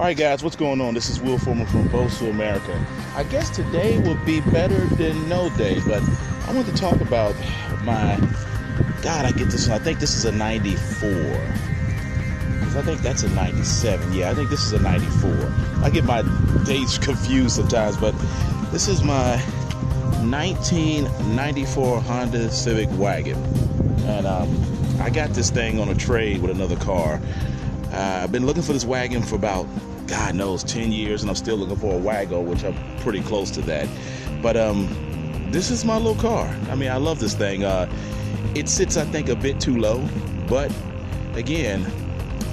Alright guys, what's going on? This is Will Foreman from Bosu, America. I guess today would be better than no day, but I want to talk about my, I get this one, I think this is a 94. I think that's a 97. Yeah, I think this is a 94. I get my dates confused sometimes, but this is my 1994 Honda Civic Wagon. And I got this thing on a trade with another car. I've been looking for this wagon for about, God knows, 10 years, and I'm still looking for a Wagon, which I'm pretty close to that. But this is my little car. I mean, I love this thing. It sits, I think, a bit too low, but again,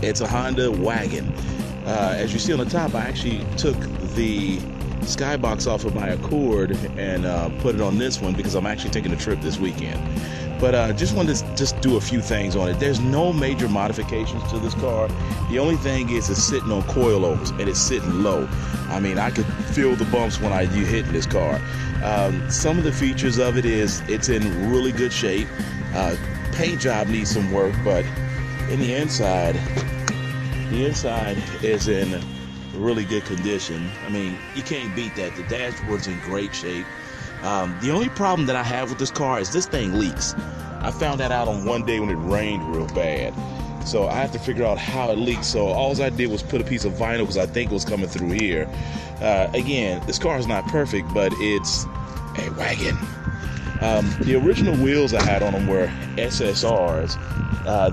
it's a Honda Wagon. As you see on the top, I actually took the skybox off of my Accord and put it on this one because I'm actually taking a trip this weekend. But just wanted to just do a few things on it. There's no major modifications to this car. The only thing is it's sitting on coilovers and it's sitting low. I mean, I could feel the bumps when you hit this car. Some of the features of it is it's in really good shape. Paint job needs some work, but in the inside is in really good condition. I mean, you can't beat that. The dashboard's in great shape. The only problem that I have with this car is this thing leaks. I found that out on one day when it rained real bad. So I have to figure out how it leaks. So all I did was put a piece of vinyl because I think it was coming through here. Again, this car is not perfect, but it's a wagon. The original wheels I had on them were SSRs.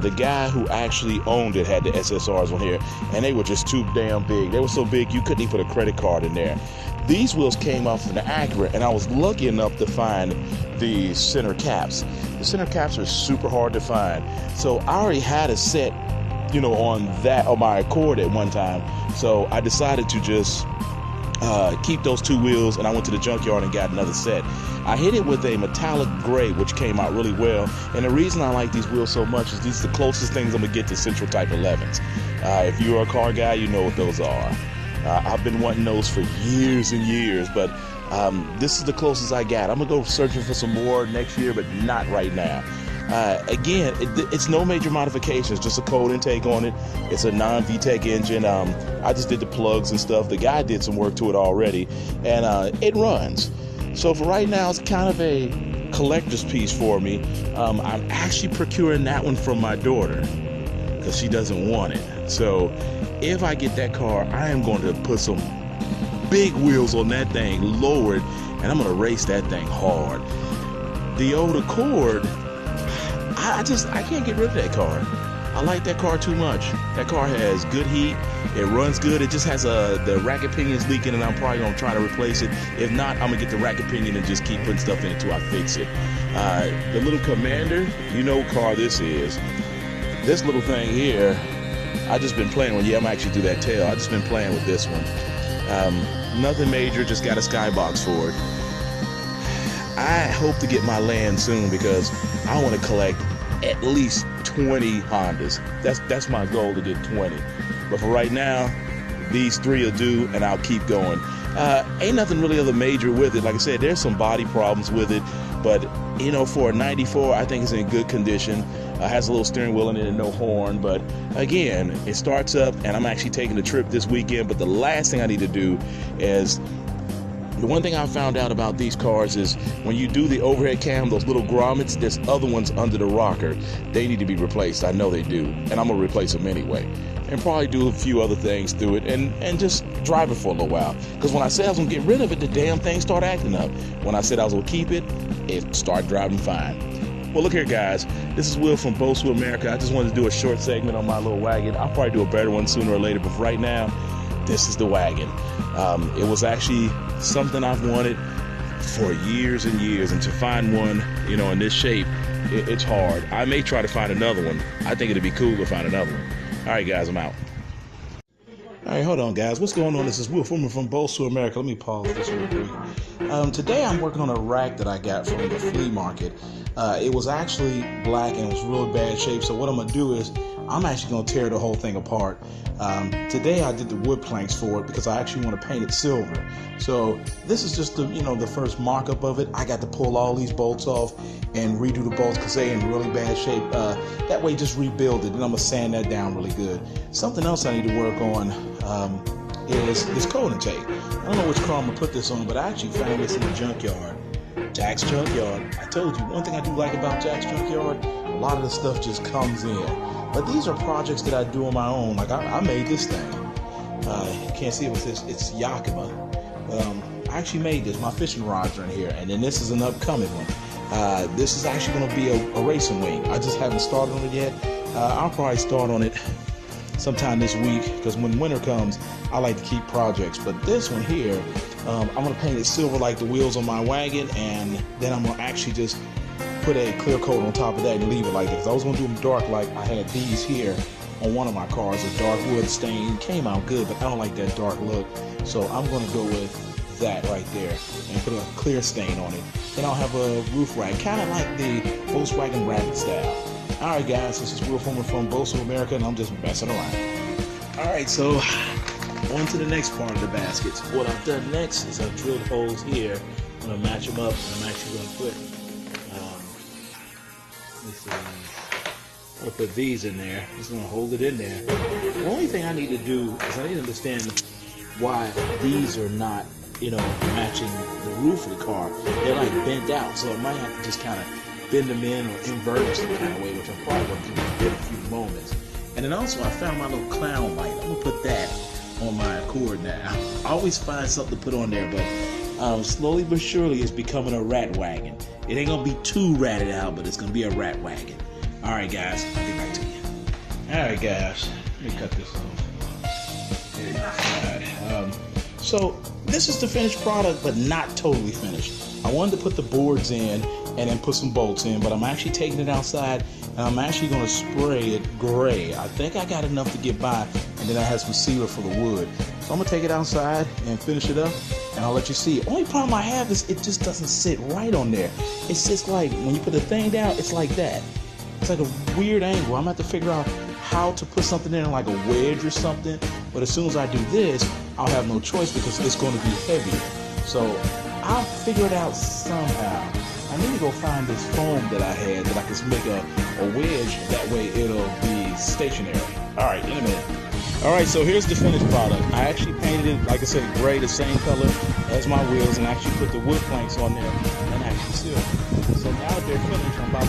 The guy who actually owned it had the SSRs on here, and they were just too damn big. They were so big you couldn't even put a credit card in there. These wheels came off of the Acura, and I was lucky enough to find the center caps. The center caps are super hard to find. So I already had a set, on my Accord at one time. So I decided to just keep those two wheels, and I went to the junkyard and got another set. I hit it with a metallic gray, which came out really well. And the reason I like these wheels so much is these are the closest things I'm gonna get to Central Type 11s. If you're a car guy, you know what those are. I've been wanting those for years and years, but this is the closest I got. I'm gonna go searching for some more next year, but not right now. Again, it's no major modifications, just a cold intake on it. It's a non-VTEC engine. I just did the plugs and stuff. The guy did some work to it already, and it runs. So for right now, it's kind of a collector's piece for me. I'm actually procuring that one from my daughter because she doesn't want it. So if I get that car, I am going to put some big wheels on that thing, lowered, and I'm going to race that thing hard. The old Accord, I can't get rid of that car. I like that car too much. That car has good heat. It runs good. It just has the racket pinion's leaking, and I'm probably gonna try to replace it. If not, I'm gonna get the racket pinion and just keep putting stuff in it until I fix it. The little Commander, you know what car this is. This little thing here, I just been playing with. Yeah, I'm actually do that tail. I just been playing with this one. Nothing major. Just got a skybox for it. I hope to get my land soon because I want to collect at least 20 Hondas. That's my goal, to get 20. But for right now, these three will do, and I'll keep going. Ain't nothing really other major with it. Like I said, there's some body problems with it, but for a 94, I think it's in good condition. Has a little steering wheel in it and no horn, but again, it starts up, and I'm actually taking a trip this weekend. But the last thing I need to do is, the one thing I found out about these cars is when you do the overhead cam, those little grommets, there's other ones under the rocker. They need to be replaced. I know they do, and I'm gonna replace them anyway, and probably do a few other things to it, and just drive it for a little while. Because when I said I was gonna get rid of it, the damn thing started acting up. When I said I was gonna keep it, it started driving fine. Well, look here, guys. This is Will from Bosu, America. I just wanted to do a short segment on my little wagon. I'll probably do a better one sooner or later, but for right now, this is the wagon. It was actually something I've wanted for years and years, and to find one, in this shape, it's hard. I may try to find another one. I think it'd be cool to find another one. All right, guys, I'm out. All right, hold on, guys. What's going on? This is Will Foreman from Bosu, America. Let me pause this real quick. Today I'm working on a rack that I got from the flea market. It was actually black and it was really bad shape. So what I'm gonna do is I'm actually gonna tear the whole thing apart. Today I did the wood planks for it because I actually want to paint it silver. So this is just the first mock-up of it. I got to pull all these bolts off and redo the bolts because they're in really bad shape. That way, just rebuild it, and I'm gonna sand that down really good. Something else I need to work on. is this cold intake. I don't know which car I'm gonna put this on, but I actually found this in the junkyard. Jack's Junkyard. I told you, one thing I do like about Jack's Junkyard, a lot of the stuff just comes in. But these are projects that I do on my own. Like I made this thing. You can't see it with this, it's Yakima. I actually made this. My fishing rods are in here, and then this is an upcoming one. This is actually going to be a racing wing. I just haven't started on it yet. I'll probably start on it sometime this week, because when winter comes, I like to keep projects. But this one here, I'm going to paint it silver like the wheels on my wagon, and then I'm going to actually just put a clear coat on top of that and leave it like this. I was going to do them dark like I had these here on one of my cars, a dark wood stain. Came out good, but I don't like that dark look, so I'm going to go with that right there and put a clear stain on it. Then I'll have a roof rack, kind of like the Volkswagen Rabbit style. Alright guys, this is Will Foreman from Bosu, America, and I'm just messing around. Alright, so on to the next part of the baskets. What I've done next is I've drilled holes here. I'm going to match them up, and I'm actually going to put I'll put these in there. I'm just going to hold it in there. The only thing I need to do is I need to understand why these are not, matching the roof of the car. They're like bent out, so I might have to just kind of bend them in or invert them some kind of way, which I'm probably going to do in a few moments. And then also I found my little clown light. I'm going to put that on my Accord now. I always find something to put on there, but slowly but surely it's becoming a rat wagon. It ain't going to be too ratted out, but it's going to be a rat wagon. Alright guys, I'll get back to you. Alright guys, let me cut this off. There you go. So this is the finished product, but not totally finished. I wanted to put the boards in and then put some bolts in, but I'm actually taking it outside and I'm actually going to spray it gray. I think I got enough to get by, and then I have some sealer for the wood. So I'm going to take it outside and finish it up, and I'll let you see. Only problem I have is it just doesn't sit right on there. It sits like, when you put the thing down, it's like that. It's like a weird angle. I'm going to have to figure out how to put something in like a wedge or something. But as soon as I do this, I'll have no choice because it's going to be heavier. So I'll figure it out somehow. I need to go find this foam that I had that I can make a wedge. That way it'll be stationary. All right, in a minute. All right, so here's the finished product. I actually painted it, like I said, gray, the same color as my wheels, and actually put the wood planks on there and actually sealed them. So now that they're finished, I'm about to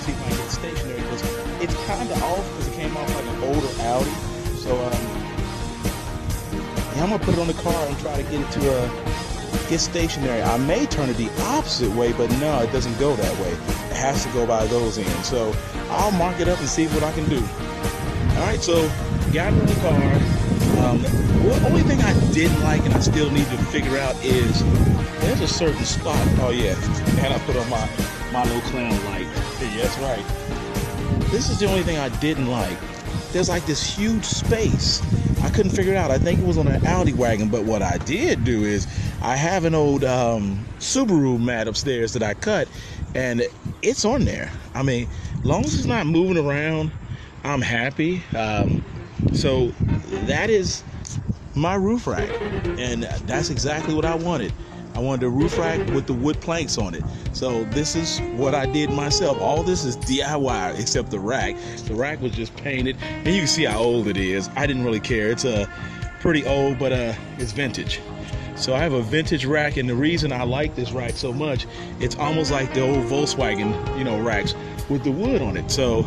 see if I can get stationary, because it's kind of off because it came off like an older Audi. So yeah, I'm gonna put it on the car and try to get it to get stationary. I may turn it the opposite way, but no, it doesn't go that way. It has to go by those ends. So I'll mark it up and see what I can do. All right, so got it in the car. The only thing I didn't like and I still need to figure out is there's a certain spot. Oh yeah, and I put on my little clown light. Yeah, that's right. This is the only thing I didn't like. There's like this huge space. I couldn't figure it out. I think it was on an Audi wagon, but what I did do is I have an old Subaru mat upstairs that I cut, and it's on there. I mean, as long as it's not moving around, I'm happy. So that is my roof rack, and that's exactly what I wanted. I wanted a roof rack with the wood planks on it. So this is what I did myself. All this is DIY except the rack. The rack was just painted, and you can see how old it is. I didn't really care. It's pretty old, but it's vintage. So I have a vintage rack, and the reason I like this rack so much, it's almost like the old Volkswagen, racks with the wood on it. So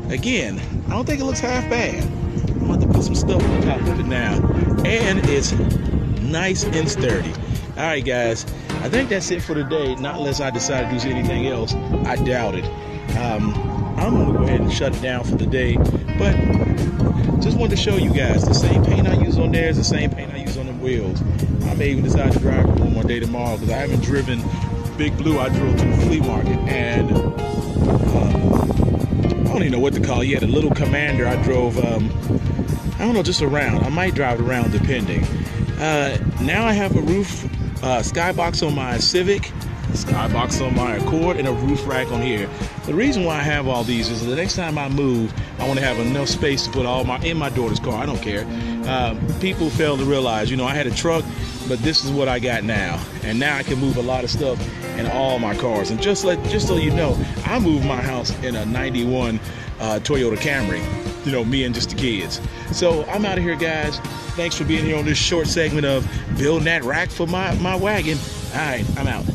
again, I don't think it looks half bad. I'm going to put some stuff on top of it now, and it's nice and sturdy. All right, guys, I think that's it for today, not unless I decide to do anything else. I doubt it. I'm going to go ahead and shut it down for the day, but just wanted to show you guys the same paint I use on there is the same paint I use on the wheels. I may even decide to drive one more day tomorrow, because I haven't driven Big Blue. I drove to the flea market, and I don't even know what to call it. Yeah, the little Commander I drove, I don't know, just around. I might drive it around depending. Now I have a roof skybox on my Civic, a skybox on my Accord, and a roof rack on here. The reason why I have all these is the next time I move, I want to have enough space to put in my daughter's car. I don't care. People fail to realize, I had a truck, but this is what I got now, and now I can move a lot of stuff in all my cars. And just so you know, I moved my house in a '91 Toyota Camry. You know, me and just the kids. So I'm out of here, guys. Thanks for being here on this short segment of building that rack for my wagon. All right, I'm out.